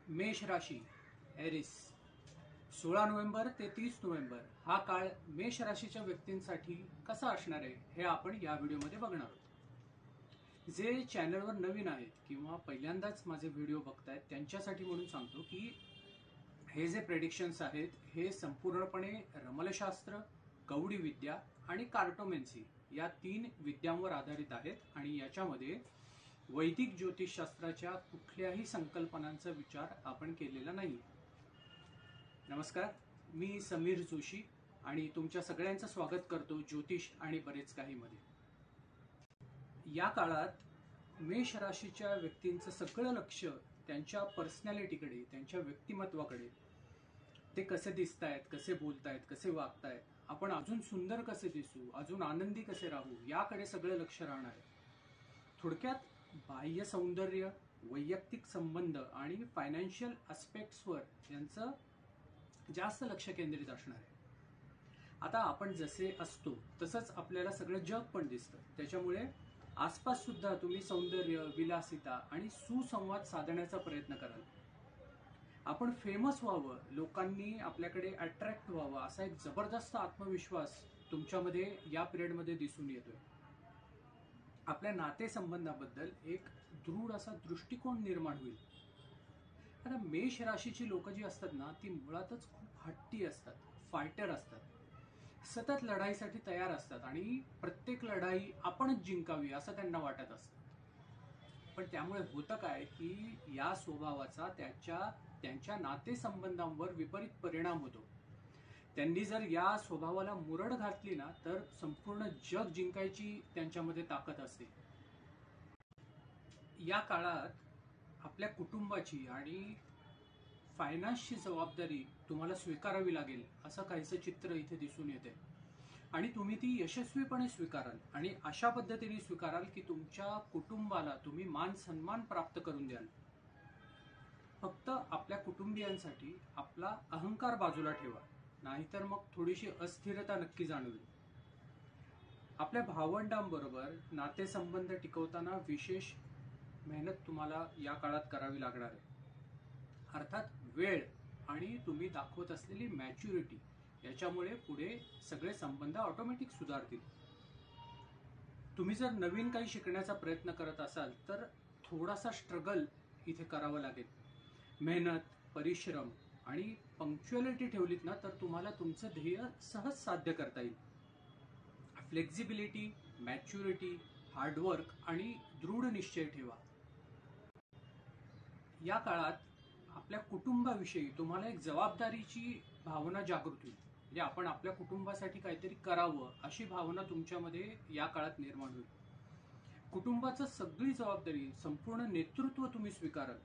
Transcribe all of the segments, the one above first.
मेष राशी Eris 16 November ते 30 November हा काळ मेष राशीच्या व्यक्तींसाठी कसा असणार आहे हे आपण या व्हिडिओमध्ये बघणार आहोत। जे चॅनलवर नवीन आहेत किंवा पहिल्यांदाच माझे व्हिडिओ बघतायत त्यांच्यासाठी म्हणून सांगतो की हे जे प्रेडिक्शन्स आहेत हे संपूर्णपणे रमलशास्त्र, गौडी विद्या आणि कार्टोमेन्सी या 3 विद्यांवर आधारित आहेत आणि याच्यामध्ये वैदिक ज्योतिषशास्त्राच्या कुठल्याही संकल्पनांचा विचार आपण केलेला नाही। नमस्कार, मी समीर जोशी आणि तुमच्या सगळ्यांचं स्वागत करतो ज्योतिष आणि बरेच काही मध्ये। या काळात मेष राशीच्या व्यक्तींचं सगळं लक्ष त्यांच्या पर्सनॅलिटीकडे, त्यांच्या व्यक्तिमत्वाकडे, ते कसे दिसतायत, कसे बोलतायत, कसे वागतायत, आपण अजून सुंदर कसे दिसू, अजून आनंदी कसे राहू याकडे सगळं लक्ष राहणार आहे। थोडक्यात बाह्य सौंदर्य, वैयक्तिक संबंध आणि फायनान्शियल अस्पेक्ट्सवर यांचं जास्त लक्ष केंद्रित असणार आहे। आता आपण जसे असतो तसंच आपल्याला सगळं जग पण दिसतं, त्याच्यामुळे आसपास सुद्धा तुम्ही सौंदर्य, विलासिता आणि सुसंवाद साधण्याचा प्रयत्न कराल। आपण फेमस व्हावं, लोकांनी आपल्याकडे अट्रॅक्ट व्हावं असा एक जबरदस्त आत्मविश्वास तुमच्यामध्ये या पिरियडमध्ये दिसून येतोय। आपल्या नातेसंबंधाबद्दल एक दृढ असा दृष्टिकोन निर्माण होईल। आता मेष राशीची लोक जी असतात ना ती मुळातच खूप हट्टी असतात, फायटर असतात, सतत लढाईसाठी तयार असतात आणि प्रत्येक लढाई आपणच जिंकावी असं त्यांना वाटत असतं। पण त्यामुळे होतं काय की या स्वभावाचा त्यांच्या नातेसंबंधांवर विपरीत परिणाम होतो। त्यांनी जर या स्वभावाला मुरड घातली ना तर संपूर्ण जग जिंकायची त्यांच्यामध्ये ताकद असते। या काळात आपल्या कुटुंबाची आणि फायनान्सची जबाबदारी तुम्हाला स्वीकारावी लागेल असं काहीसं चित्र इथे दिसून येते आणि तुम्ही ती यशस्वीपणे स्वीकाराल आणि अशा पद्धतीने स्वीकाराल की तुमच्या कुटुंबाला तुम्ही मान सन्मान प्राप्त करून द्याल। फक्त आपल्या कुटुंबियांसाठी आपला अहंकार बाजूला ठेवा, नाहीतर मग थोडीशी अस्थिरता नक्की जाणवेल। आपल्या भावंडांबरोबर नातेसंबंध टिकवताना विशेष मेहनत तुम्हाला या काळात करावी लागणार आहे। अर्थात वेळ आणि तुम्ही दाखवत असलेली मॅच्युरिटी याच्यामुळे पुढे सगळे संबंध ऑटोमॅटिक सुधारतील। तुम्ही जर नवीन काही शिकण्याचा प्रयत्न करत असाल तर थोडासा स्ट्रगल इथे करावं लागेल। मेहनत, परिश्रम आणि पंक्च्युअलिटी ठेवलीत ना तर तुम्हाला तुमचं ध्येय सहज साध्य करता येईल। फ्लेक्झिबिलिटी, मॅच्युरिटी, हार्डवर्क आणि दृढ निश्चय ठेवा। या काळात आपल्या कुटुंबाविषयी तुम्हाला एक जबाबदारीची भावना जागृत होईल, म्हणजे आपण आपल्या कुटुंबासाठी काहीतरी करावं अशी भावना तुमच्यामध्ये या काळात निर्माण होईल। कुटुंबाचं सगळी जबाबदारी, संपूर्ण नेतृत्व तुम्ही स्वीकाराल।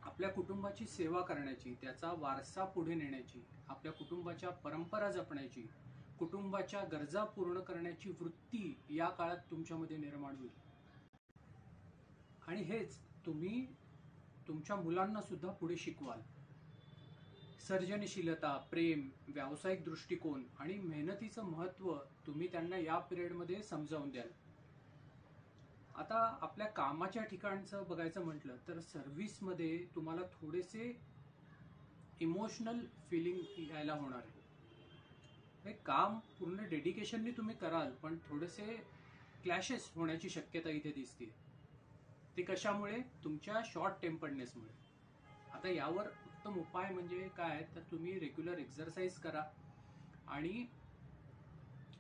आपल्या कुटुंबाची सेवा करण्याची, त्याचा वारसा पुढे नेण्याची, आपल्या कुटुंबाच्या परंपरा जपण्याची, कुटुंबाच्या गरजा पूर्ण करण्याची वृत्ती या काळात तुमच्यामध्ये निर्माण होईल आणि हेच तुम्ही तुमच्या मुलांना सुद्धा पुढे शिकवाल। सर्जनशीलता, प्रेम, व्यावसायिक दृष्टिकोन आणि मेहनतीचं महत्त्व तुम्ही त्यांना या पिरियडमध्ये समजावून द्याल। आता आपल्या कामाच्या ठिकाणचं बघायचं म्हटलं तर सर्व्हिसमध्ये तुम्हाला थोडेसे इमोशनल फिलिंग यायला होणार आहे। काम पूर्ण डेडिकेशननी तुम्ही कराल पण थोडेसे क्लॅशेस होण्याची शक्यता इथे दिसते। ते कशामुळे? तुमच्या शॉर्ट टेम्पर्डनेसमुळे। आता यावर उत्तम उपाय म्हणजे काय तर तुम्ही रेग्युलर एक्सरसाइज करा आणि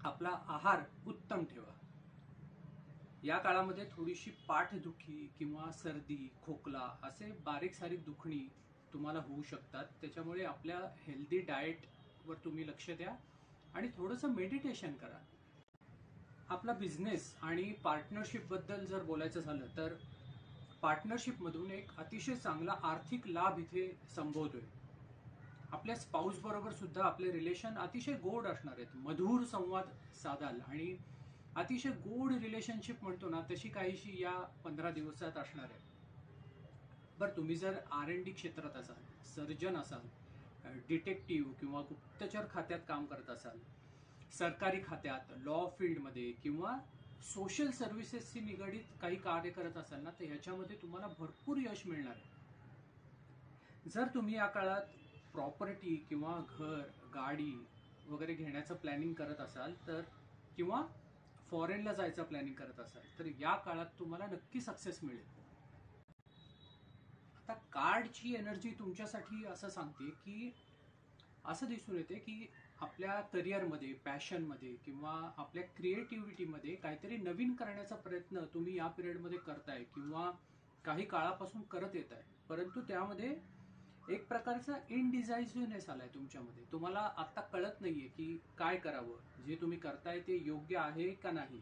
आपला आहार उत्तम ठेवा। या काळामध्ये थोडीशी पाठदुखी किंवा सर्दी, खोकला असे बारीक सारीक दुखणी तुम्हाला होऊ शकतात, त्याच्यामुळे आपल्या हेल्दी डाएटवर तुम्ही लक्ष द्या आणि थोडंसं मेडिटेशन करा। आपला बिझनेस आणि पार्टनरशिप बद्दल जर बोलायचं झालं तर पार्टनरशिपमधून एक अतिशय चांगला आर्थिक लाभ इथे संभवतोय। आपल्या स्पाऊस बरोबर सुद्धा आपले रिलेशन अतिशय गोड असणार आहेत, मधुर संवाद साधाल आणि अतिशय गोड रिलेशनशिप म्हणतो ना तशी काहीशी या 15 दिवसात असणार आहे। बरं, तुम्ही जर R&D क्षेत्रात असाल, सर्जन असाल, डिटेक्टिव्ह किंवा गुप्तचर खात्यात काम करत असाल, सरकारी खात्यात, लॉ फील्डमध्ये किंवा सोशल सर्व्हिसेसशी निगडीत काही कार्य करत असाल ना तर ह्याच्यामध्ये तुम्हाला भरपूर यश मिळणार आहे। जर तुम्ही या काळात प्रॉपर्टी किंवा घर, गाडी वगैरे घेण्याचं प्लॅनिंग करत असाल तर, किंवा फॉरेनला जायचं प्लॅनिंग करत असाल तर या काळात तुम्हाला नक्की सक्सेस मिळेल. आता कार्डची एनर्जी तुमच्यासाठी असं सांगते की असं दिसून येते की आपल्या करिअरमध्ये, पॅशनमध्ये किंवा आपल्या क्रिएटिव्हिटीमध्ये काहीतरी नवीन करण्याचा प्रयत्न तुम्ही या पिरियडमध्ये करताय किंवा काही काळापासून करत येत आहे, परंतु त्यामध्ये एक प्रकारचा इनडिसायसिव्हनेस आलाय तुमच्यामध्ये. तुम्हाला आता कळत नाहीये की काय करावं, जे तुम्ही करताय ते योग्य आहे का नाही,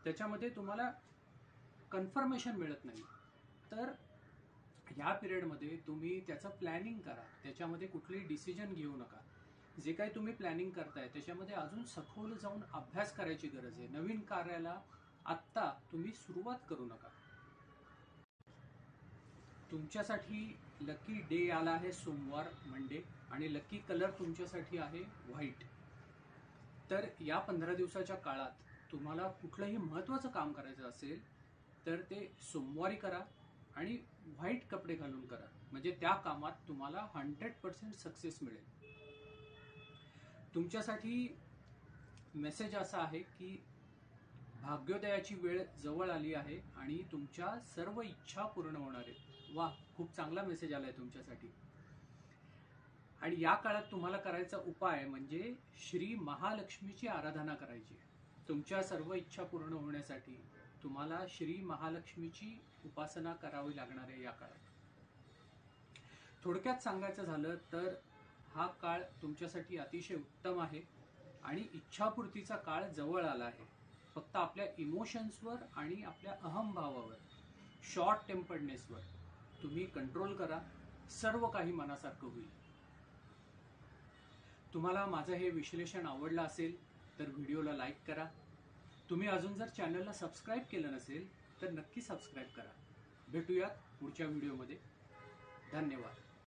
त्याच्यामध्ये तुम्हाला कन्फर्मेशन मिळत नाही. तर ह्या पिरियडमध्ये तुम्ही त्याचं प्लॅनिंग करा, त्याच्यामध्ये कुठलीही डिसिजन घेऊ नका. जे काही तुम्ही प्लॅनिंग करताय त्याच्यामध्ये अजून सखोल जाऊन अभ्यास करायची गरज आहे. नवीन कार्याला आत्ता तुम्ही सुरुवात करू नका. तुमच्यासाठी लकी डे आला आहे सोमवार, मंडे, आणि लकी कलर तुमच्यासाठी आहे व्हाईट. तर या 15 दिवसाच्या काळात तुम्हाला कुठलंही महत्त्वाचं काम करायचं असेल तर ते सोमवारी करा आणि व्हाईट कपडे घालून करा, म्हणजे त्या कामात तुम्हाला 100% सक्सेस मिळेल. तुमच्यासाठी मेसेज असा आहे की भाग्योदयाची वेळ जवळ आली आहे आणि तुमच्या सर्व इच्छा पूर्ण होणार आहेत. वा, खूप चांगला मेसेज आलाय तुमच्यासाठी. आणि या काळात तुम्हाला करायचा उपाय म्हणजे श्री महालक्ष्मीची आराधना करायची. तुमच्या सर्व इच्छा पूर्ण होण्यासाठी तुम्हाला श्री महालक्ष्मीची उपासना करावी लागणार आहे या काळात. थोडक्यात सांगायचं झालं तर हा काळ तुमच्यासाठी अतिशय उत्तम आहे आणि इच्छापूर्तीचा काळ जवळ आला आहे. फक्त आपल्या इमोशन्सवर आणि आपल्या अहंभावावर, शॉर्ट टेम्पर्डनेसवर तुम्ही कंट्रोल करा, सर्व काही मनासारखं होईल. तुम्हाला माझं हे विश्लेषण आवडलं असेल तर व्हिडिओला लाईक करा. तुम्ही अजून जर चॅनलला सबस्क्राईब केलं नसेल तर नक्की सबस्क्राईब करा. भेटूयात पुढच्या व्हिडिओमध्ये. धन्यवाद.